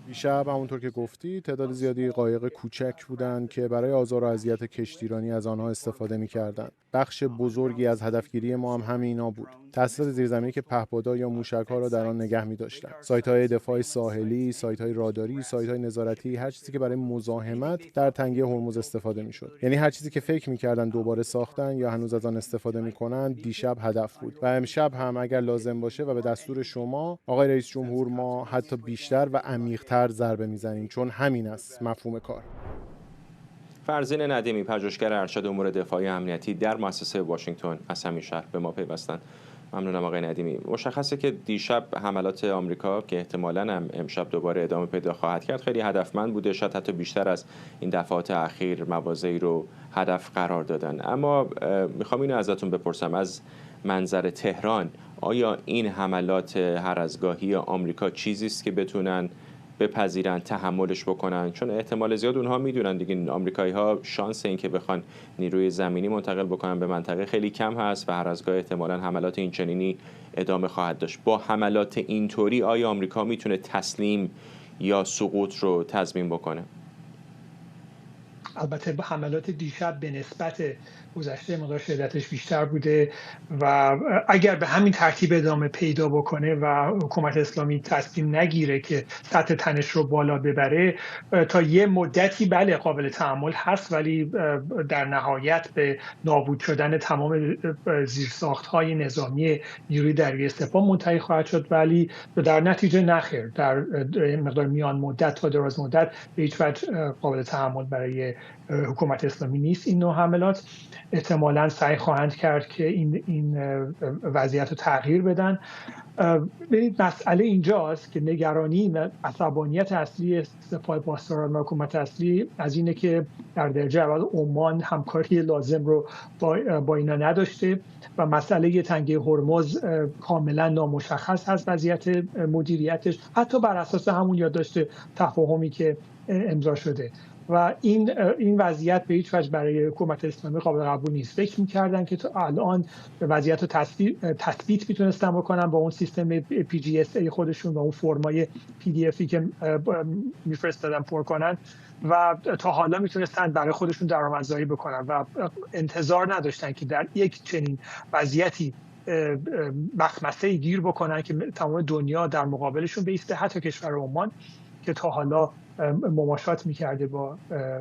Speaker 10: دیشب همونطور که گفتی تعداد زیادی قایق کوچک بودند که برای آزار و اذیت کشتیرانی از آنها استفاده می‌کردند. بخش بزرگی از هدفگیری ما هم همینا بود. تأسیسات زیرزمینی که پهپادها یا موشک‌ها را در آن نگه می‌داشتند. سایت‌های دفاع ساحلی، سایت‌های راداری، سایت‌های نظارتی، هر چیزی که برای مزاحمت در تنگه هرمز استفاده می‌شد. یعنی هر چیزی که فکر می‌کردند دوباره ساختن یا هنوز از آن استفاده می‌کنند، دیشب هدف بود. و امشب هم اگر لازم باشه و به دستور شما آقای رئیس جمهور، ما حتی بیشتر و عمیق‌تر ضربه می‌زنیم، چون همین است مفهوم کار.
Speaker 1: فرزین ندیمی، پژوهشگر ارشد امور دفاعی امنیتی در مؤسسه واشنگتن از همین شهر به ما پیوستند. ممنونم آقای ندیمی. مشخصه که دیشب حملات آمریکا که احتمالاً هم امشب دوباره ادامه پیدا خواهد کرد خیلی هدفمند بوده، شاید حتی بیشتر از این دفعات اخیر مواضعی رو هدف قرار دادن. اما میخوام اینو ازتون بپرسم، از منظر تهران آیا این حملات هر از گاهی آمریکا چیزی است که بتونن بپذیرن، تحملش بکنن؟ چون احتمال زیاد اونها میدونن دیگه آمریکایی‌ها شانس این که بخوان نیروی زمینی منتقل بکنن به منطقه خیلی کم هست و هر از گاهی احتمالاً حملات این چنینی ادامه خواهد داشت. با حملات اینطوری آیا آمریکا میتونه تسلیم یا سقوط رو تضمین بکنه؟
Speaker 11: البته با حملات دیشب به نسبت گذشته مقدار شدتش بیشتر بوده و اگر به همین ترتیب ادامه پیدا بکنه و حکومت اسلامی تصمیم نگیره که سطح تنش رو بالا ببره، تا یه مدتی بله قابل تحمل هست، ولی در نهایت به نابود شدن تمام زیرساخت‌های نظامی نیروی دریایی سپاه منتهی خواهد شد، ولی در نتیجه نخیر در مقدار میان مدت تا دراز مدت به هیچ وجه قابل تحمل برای حکومت اسلامی نیست. این نوع حملات احتمالاً سعی خواهند کرد که این وضعیت رو تغییر بدن. ببینید مسئله اینجاست که نگرانی و عصبانیت اصلی سپاه پاسداران و حکومت اصلی از اینه که در درجه اول عمان همکاری لازم رو با اینا نداشته و مسئله تنگه هرمز کاملا نامشخص هست وضعیت مدیریتش، حتی بر اساس همون یادداشت تفاهمی که امضا شده و این وضعیت به هیچ وجه برای حکومت اسلامی قابل قبول نیست. فکر می‌کردن که تا الان وضعیت رو تثبیت میتونستن بکنن با اون سیستم PGSA خودشون و اون فرمای PDFی که میفرستادن پر کنن و تا حالا میتونستن برای خودشون درآمدزایی بکنن و انتظار نداشتن که در یک چنین وضعیتی مخمسه‌ای گیر بکنن که تمام دنیا در مقابلشون بیسته، حتی کشور عمان که تا حالا مماشات میکرده با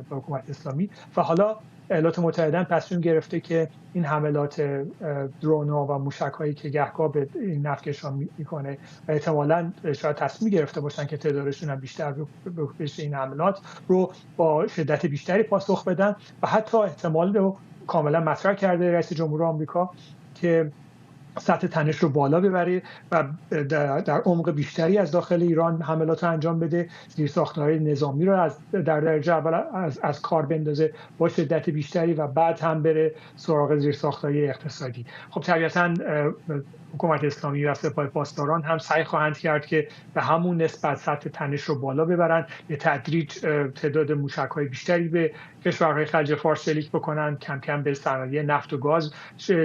Speaker 11: حکومت اسلامی. و حالا ایالات متحده تصمیم گرفته که این حملات درون‌ها و موشک‌هایی که گهگاه به این نفتکشان میکنه و احتمالاً شاید تصمیم گرفته باشن که تعدادشون هم بیشتر بشه این حملات رو با شدت بیشتری پاسخ بدن و حتی احتمال رو کاملا مطرح کرده رئیس جمهور آمریکا که سطح تنش رو بالا ببره و در عمق بیشتری از داخل ایران حملات رو انجام بده، زیرساخت‌های نظامی رو در درجه اول از کار بندازه با شدت بیشتری و بعد هم بره سراغ زیرساخت‌های اقتصادی. خب طبیعتاً حکومت اسلامی و سپاه پاسداران هم سعی خواهند کرد که به همون نسبت سطح تنش رو بالا ببرن، به تدریج تعداد موشک‌های بیشتری به کشورهای خلیج فارس شلیک بکنن، کم کم به صنایع نفت و گاز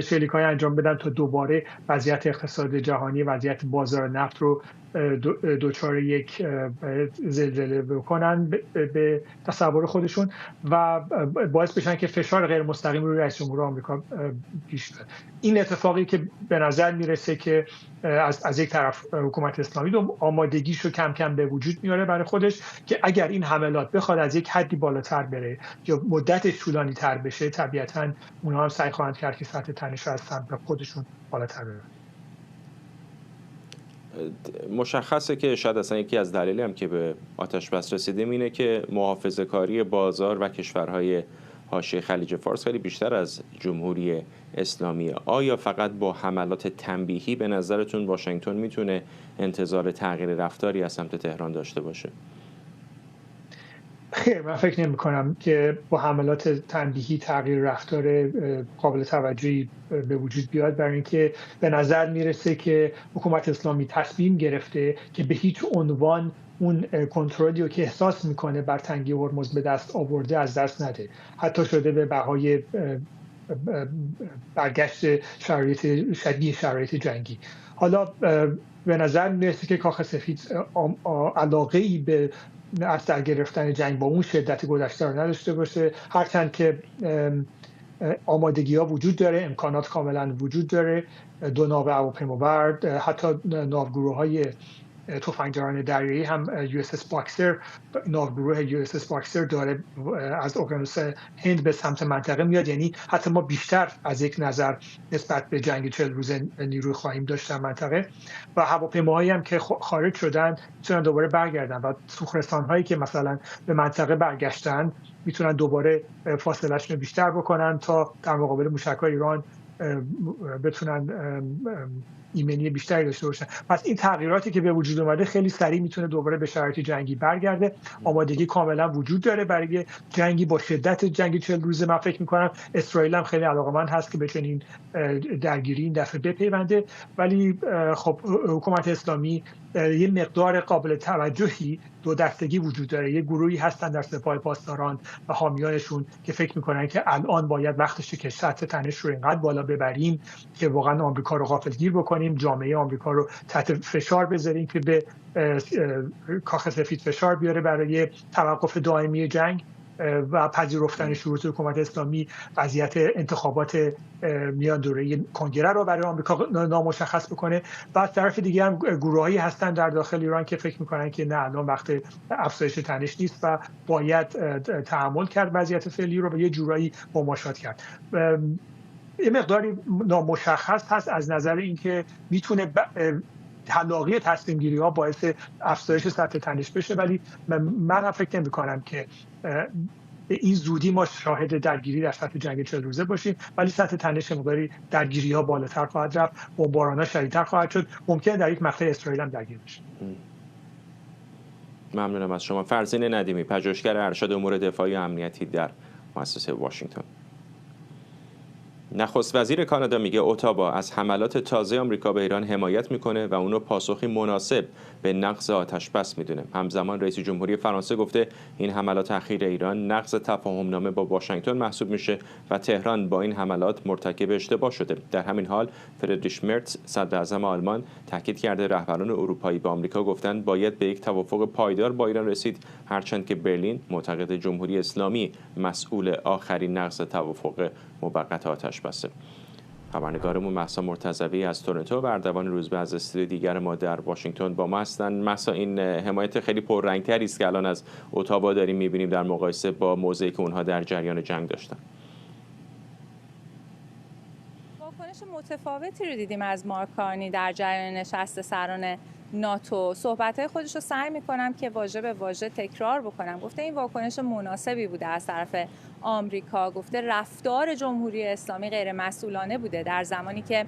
Speaker 11: شلیک‌های انجام بدن تا دوباره وضعیت اقتصاد جهانی، وضعیت بازار نفت رو دوچار یک زلزله بکنن به تصور خودشون و باعث بشن که فشار غیر مستقیم روی رئیس جمهور آمریکا پیش بیاد. این اتفاقی که به نظر میرسه که از یک طرف حکومت اسلامی آمادگیشو کم کم به وجود میاره برای خودش که اگر این حملات بخواد از یک حدی بالاتر بره یا مدتش طولانی تر بشه، طبیعتاً اونها هم سعی خواهند کرد که سطح تنش رو از سمت خودشون بالاتر ببرن.
Speaker 1: مشخصه که شاید اصلا یکی از دلایلی هم که به آتش بس رسیدیم اینه که محافظه‌کاری بازار و کشورهای حاشیه خلیج فارس خیلی بیشتر از جمهوری اسلامی. آیا فقط با حملات تنبیهی به نظرتون واشنگتن میتونه انتظار تغییر رفتاری از سمت تهران داشته باشه؟
Speaker 11: خیر، من فکر نمی کنم که با حملات تنبیهی تغییر رفتار قابل توجهی به وجود بیاد، برای اینکه به نظر میرسه که حکومت اسلامی تصمیم گرفته که به هیچ عنوان اون کنترلی رو که احساس میکنه بر تنگی هرمز به دست آورده از دست نده، حتی شده به بهای برگشت شدید شرایط جنگی. حالا به نظر میرسه که کاخ سفید علاقه‌ای به از در گرفتن جنگ با اون شدت گذشته رو نداشته باشه، هرچند که آمادگی‌ها وجود داره، امکانات کاملا وجود داره. دو ناو هواپیمابر، حتی ناوگروه‌های تفنگداران دریایی هم USS باکسر، ناوگروه USS باکسر داره از اقیانوس هند به سمت منطقه میاد، یعنی حتی ما بیشتر از یک نظر نسبت به جنگ 40 روزه نیروی خواهیم داشت در منطقه و هواپیماهایی هم که خارج شدن میتونن دوباره برگردن و سوخرسان‌هایی که مثلا به منطقه برگشتن میتونن دوباره فاصله‌شون رو بیشتر بکنن تا در مقابل موشک‌های ایران بتونن ایمنی بیشتری داشته باشن. پس این تغییراتی که به وجود اومده خیلی سریع میتونه دوباره به شرایط جنگی برگرده. آمادگی کاملا وجود داره برای جنگی با شدت جنگی 40 روزه. من فکر میکنم اسرائیل هم خیلی علاقه‌مند هست که به چنین درگیری این دفعه بپیونده، ولی خب حکومت اسلامی یه مقدار قابل توجهی دو دستگی وجود داره. یه گروهی هستن در سپاه پاسداران و حامیانشون که فکر میکنن که الان باید وقتشه که سطح تنش رو اینقدر بالا ببریم که واقعا آمریکا رو غافلگیر بکنیم، جامعه آمریکا رو تحت فشار بذاریم که به کاخ سفید فشار بیاره برای توقف دائمی جنگ و پذیرفتن شروط حکومت اسلامی، وضعیت انتخابات میان دوره کنگره رو برای آمریکا نامشخص بکنه. و از طرف دیگه هم گروهایی هستن در داخل ایران که فکر میکنن که نه الان وقت افزایش تنش نیست و باید تحمل کرد وضعیت فعلی رو و یه جورایی مماشات کرد. یه مقداری نامشخص هست از نظر اینکه میتونه تلاقی تصمیم گیری ها باعث افزایش سطح تنش بشه، ولی من فکر نمی کنم که به این زودی ما شاهد درگیری در سطح جنگ 40 روزه باشیم، ولی سطح تنش مقداری درگیری ها بالاتر خواهد رفت، بمباران ها شدیدتر خواهد شد، ممکنه در یک مقطع اسرائیل هم درگیر بشه.
Speaker 1: ممنونم از شما. فرزین ندیمی، پژوهشگر ارشد امور دفاعی و امنیتی در مؤسسه واشنگتن. نخست وزیر کانادا میگه اتاوا از حملات تازه آمریکا به ایران حمایت میکنه و اونو پاسخی مناسب به نقض آتش‌بس میدونه. همزمان رئیس جمهوری فرانسه گفته این حملات اخیر ایران نقض تفاهمنامه با واشنگتن محسوب میشه و تهران با این حملات مرتکب اشتباه شده. در همین حال فریدریش مرتز صدر اعظم آلمان تاکید کرده رهبران اروپایی به آمریکا گفتن باید به یک توافق پایدار با ایران رسید، هرچند که برلین معتقد جمهوری اسلامی مسئول آخرین نقض توافق موقت آتش‌بسه. خبرنگارمون مهسا مرتضوی از تورنتو و اردوان روزبه از استودیو دیگر ما در واشنگتن با ما هستن. مهسا، این حمایت خیلی پررنگ‌تری است که الان از اتاوا داریم می‌بینیم در مقایسه با موضعی که اونها در جریان جنگ داشتن.
Speaker 9: واکنش متفاوتی رو دیدیم از مارک کارنی در جریان نشست سران ناتو. صحبت‌های خودش رو سعی می‌کنم که واژه به واژه تکرار بکنم. گفته این واکنش مناسبی بوده از طرف آمریکا. گفته رفتار جمهوری اسلامی غیر مسئولانه بوده در زمانی که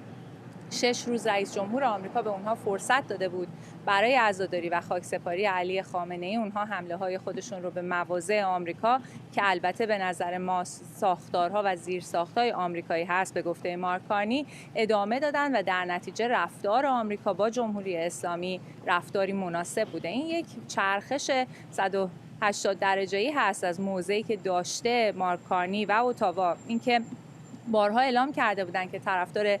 Speaker 9: 6 روز رئیس جمهور آمریکا به اونها فرصت داده بود برای عزاداری و خاکسپاری علی خامنه‌ای. اونها حمله‌های خودشون رو به مواضع آمریکا که البته به نظر ما ساختارها و زیرساخت‌های آمریکایی هست به گفته مارک کارنی ادامه دادن و در نتیجه رفتار آمریکا با جمهوری اسلامی رفتاری مناسب بوده. این یک چرخش 180 درجه‌ای هست از موضعی که داشته مارک کارنی و اتاوا. اینکه بارها اعلام کرده بودند که طرفدار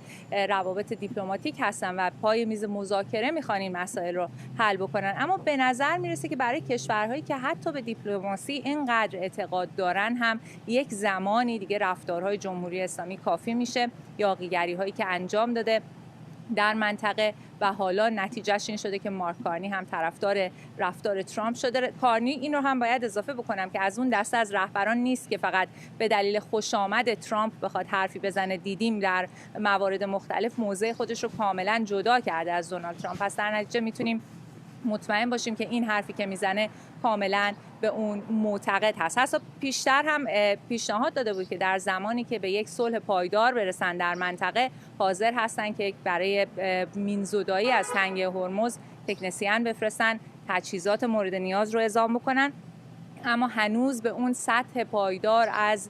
Speaker 9: روابط دیپلماتیک هستن و پای میز مذاکره میخوان این مسائل رو حل بکنن، اما به نظر میرسه که برای کشورهایی که حتی به دیپلماسی اینقدر اعتقاد دارن هم یک زمانی دیگه رفتارهای جمهوری اسلامی کافی میشه. یاغیگری هایی که انجام داده در منطقه و حالا نتیجهش این شده که مارک کارنی هم طرفدار رفتار ترامپ شده. کارنی این رو هم باید اضافه بکنم که از اون دسته از رهبران نیست که فقط به دلیل خوشامد ترامپ بخواد حرفی بزنه. دیدیم در موارد مختلف موضع خودش رو کاملا جدا کرده از دونالد ترامپ. پس در نتیجه میتونیم مطمئن باشیم که این حرفی که میزنه کاملا به اون معتقد هست. حتی پیشتر هم پیشنهاد داده بود که در زمانی که به یک صلح پایدار برسن در منطقه حاضر هستن که برای مینزودایی از تنگه هرمز تکنسین بفرستن، تجهیزات مورد نیاز رو اعزام بکنن، اما هنوز به اون سطح پایدار از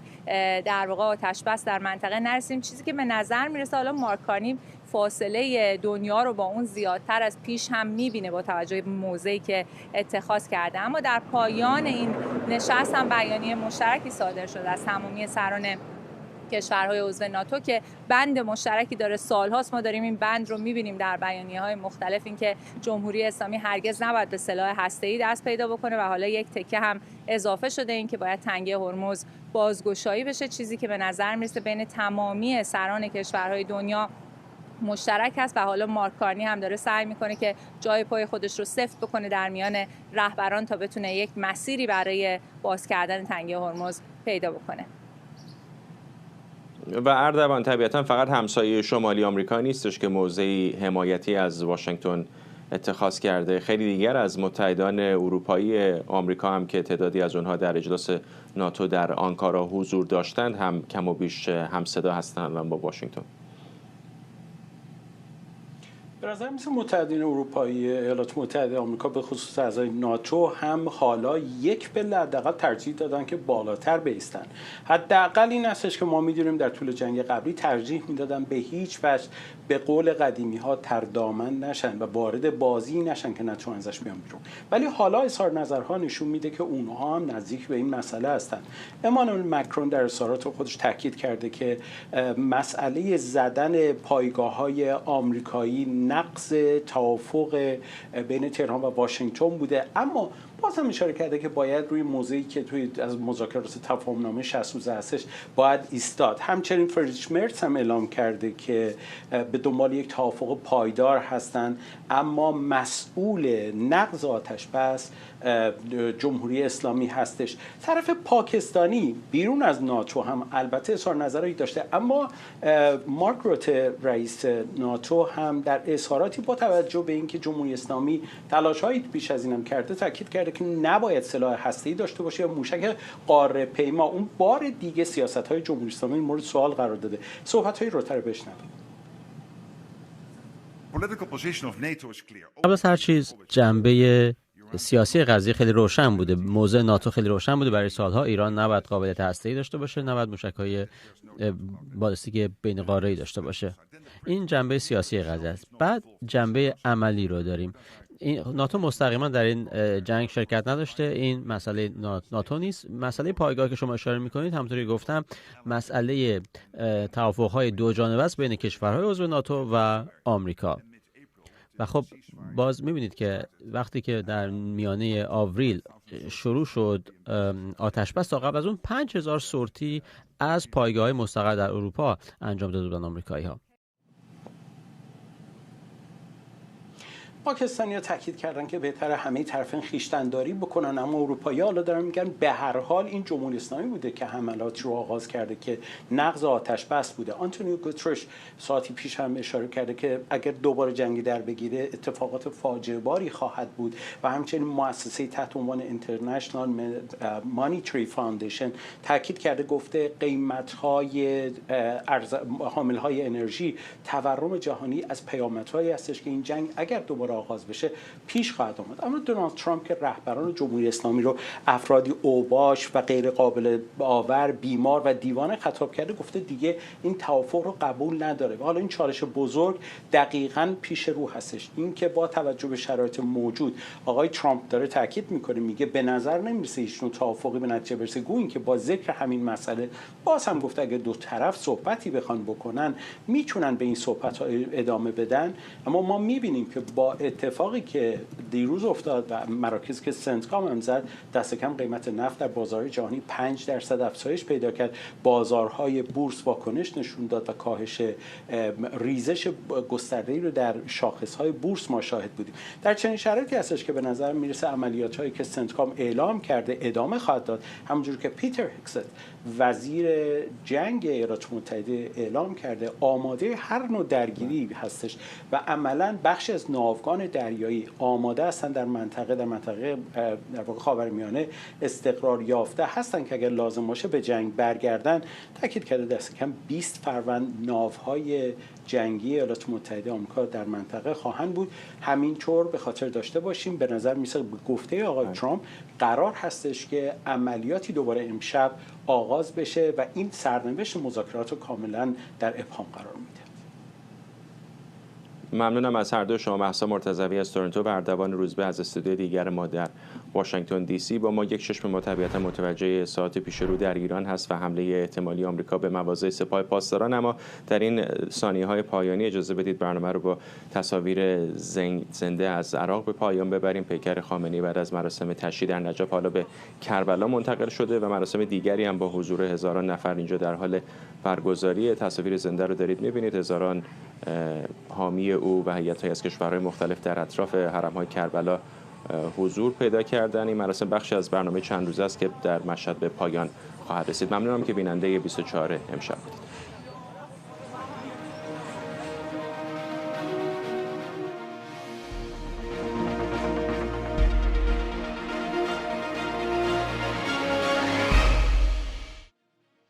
Speaker 9: در واقع آتش‌بس در منطقه نرسیم. چیزی که به نظر میرسه حالا مارک کارنی فاصله دنیا رو با اون زیادتر از پیش هم میبینه با توجه به موضعی که اتخاذ کرده. اما در پایان این نشست هم بیانیه مشترکی صادر شده از تمامی سران کشورهای عضو ناتو که بند مشترکی داره. سالهاست ما داریم این بند رو میبینیم در بیانیه‌های مختلف، اینکه جمهوری اسلامی هرگز نباید به سلاح هسته‌ای دست پیدا بکنه و حالا یک تکه هم اضافه شده این که باید تنگه هرمز بازگشایی بشه، چیزی که به نظر میرسه بین تمامی سران کشورهای دنیا مشترک هست و حالا مارک کارنی هم داره سعی میکنه که جای پای خودش رو سفت بکنه در میان رهبران تا بتونه یک مسیری برای باز کردن تنگه هرمز پیدا بکنه.
Speaker 1: و اردوان طبیعتا فقط همسایه شمالی آمریکا نیستش که موضعی حمایتی از واشنگتن اتخاذ کرده. خیلی دیگر از متحدان اروپایی آمریکا هم که تعدادی از اونها در اجلاس ناتو در آنکارا حضور داشتند هم کم و بیش هم صدا هستند با واشنگتن.
Speaker 12: به نظر مثل متحدین اروپایی، ایالات متحده آمریکا به خصوص اعضای ناتو هم حالا یک پله حداقل ترجیح دادن که بالاتر بایستن. حداقل این هستش که ما می‌دونیم در طول جنگ قبلی ترجیح میدادن به هیچ وجه به قول قدیمی ها تردامن نشن و وارد بازی نشن که نتونن ازش بیان بیرون. ولی حالا اظهار نظرها نشون میده که اونها هم نزدیک به این مسئله هستن. امانوئل مکرون در اظهارات خودش تاکید کرده که مسئله زدن پایگاه‌های آمریکایی نقض توافق بین تهران و واشنگتن بوده، اما باز هم اشاره کرده که باید روی موضعی که توی از مذاکرات تفاهم‌نامه 60 هستش باید ایستاد. همچنین فریدریش مرتز هم اعلام کرده که به دنبال یک توافق پایدار هستند، اما مسئول نقض آتش بس جمهوری اسلامی هستش. طرف پاکستانی بیرون از ناتو هم البته اظهار نظری داشته، اما مارک روته رئیس ناتو هم در اظهاراتی با توجه به اینکه جمهوری اسلامی تلاش‌هایی بیش از اینم کرده تاکید کرده که نباید سلاح هسته‌ای داشته باشه یا موشک قاره پیما. اون بار دیگه سیاست‌های جمهوری اسلامی مورد سوال قرار داده. صحبت‌های روته رو بشنوید.
Speaker 5: قبل از هر چیز جنبه سیاسی قضیه خیلی روشن بوده، موضع ناتو خیلی روشن بوده. برای سالها ایران نباید قابلیت هسته‌ای داشته باشه، نباید موشک‌های بالستیک بین قاره‌ای داشته باشه. این جنبه سیاسی قضیه است. بعد جنبه عملی رو داریم. ناتو مستقیما در این جنگ شرکت نداشته. این مسئله ناتو نیست. مسئله پایگاه که شما اشاره می‌کنید همونطوری گفتم مسئله توافق‌های دو جانبه است بین کشورهای عضو ناتو و آمریکا. و خب باز می‌بینید که وقتی که در میانه آوریل شروع شد آتش بس، تا قبل از اون 5000 سورتی از پایگاه‌های مستقر در اروپا انجام داده بودن آمریکایی‌ها.
Speaker 12: پاکستانی‌ها تاکید کردن که بهتر همه طرفین خویشتن‌داری بکنن، اما اروپایی‌ها حالا دارن میگن به هر حال این جمهوری اسلامی بوده که حملاتی رو آغاز کرده که نقض آتش بس بوده. آنتونیو گوترش ساعتی پیش هم اشاره کرده که اگر دوباره جنگی در بگیره اتفاقات فاجعه باری خواهد بود و همچنین مؤسسه تحت عنوان اینترنشنال مانیتری فاندیشن تاکید کرده، گفته قیمت‌های حامل‌های انرژی تورم جهانی از پیامدهایی هستش که این جنگ اگر دوباره آغاز بشه پیش خواهد آمد. اما دونالد ترامپ که رهبران جمهوری اسلامی رو افرادی اوباش و غیر قابل باور، بیمار و دیوانه خطاب کرده، گفته دیگه این توافق رو قبول نداره. و حالا این چالش بزرگ دقیقاً پیش رو هستش، این که با توجه به شرایط موجود آقای ترامپ داره تاکید میکنه، میگه به نظر نمیرسه هیچ نوع توافقی به نتیجه برسه. گویا که با ذکر همین مسئله باز هم گفته اگه دو طرف صحبتی بخوان بکنن میتونن به این صحبت ها ادامه بدن. اما ما میبینیم که با اتفاقی که دیروز افتاد و مراکزی که سنتکام هم زد، دست کم قیمت نفت در بازار جهانی 5% افزایش پیدا کرد. بازارهای بورس واکنش نشون داد و کاهش ریزش گسترده‌ای رو در شاخص‌های بورس ما شاهد بودیم. در چنین شرایطی هستش که به نظر میرسه عملیات‌هایی که سنتکام اعلام کرده ادامه خواهد داد، همونجور که پیتر هکست وزیر جنگ ایالات متحده اعلام کرده آماده هر نوع درگیری هستش و عملاً بخش از ناوگان دریایی آماده هستن در منطقه در واقع خاورمیانه استقرار یافته هستن که اگر لازم باشه به جنگ برگردن. تاکید کرده دست کم 20 فروند ناوهای جنگی ایالات متحده آمریکا در منطقه خواهند بود. همینطور به خاطر داشته باشیم به نظر میسه به گفته آقای ترامپ قرار هستش که عملیاتی دوباره امشب آغاز بشه و این سرنوشت مذاکرات رو کاملا در ابهام قرار میده.
Speaker 1: ممنونم از هر دو شما. مهسا مرتضوی از تورنتو و اردوان روزبه از استودیو دیگر ما در واشنگتن دی سی. با ما یک چشم ما طبیعتا متوجه ساعت پیش رو در ایران هست و حمله احتمالی آمریکا به مواضع سپاه پاسداران. اما در این ثانیه‌های پایانی اجازه بدید برنامه رو با تصاویر زنده از عراق به پایان ببریم. پیکر خامنه‌ای بعد از مراسم تشییع در نجف حالا به کربلا منتقل شده و مراسم دیگری هم با حضور هزاران نفر اینجا در حال برگزاری. تصاویر زنده رو دارید می‌بینید. هزاران حامی او و هیئت‌هایی از کشورهای مختلف در اطراف حرم‌های کربلا حضور پیدا کردن. این مراسم بخشی از برنامه چند روزه است که در مشهد به پایان خواهد رسید. ممنونم که بیننده 24 امشب بودید.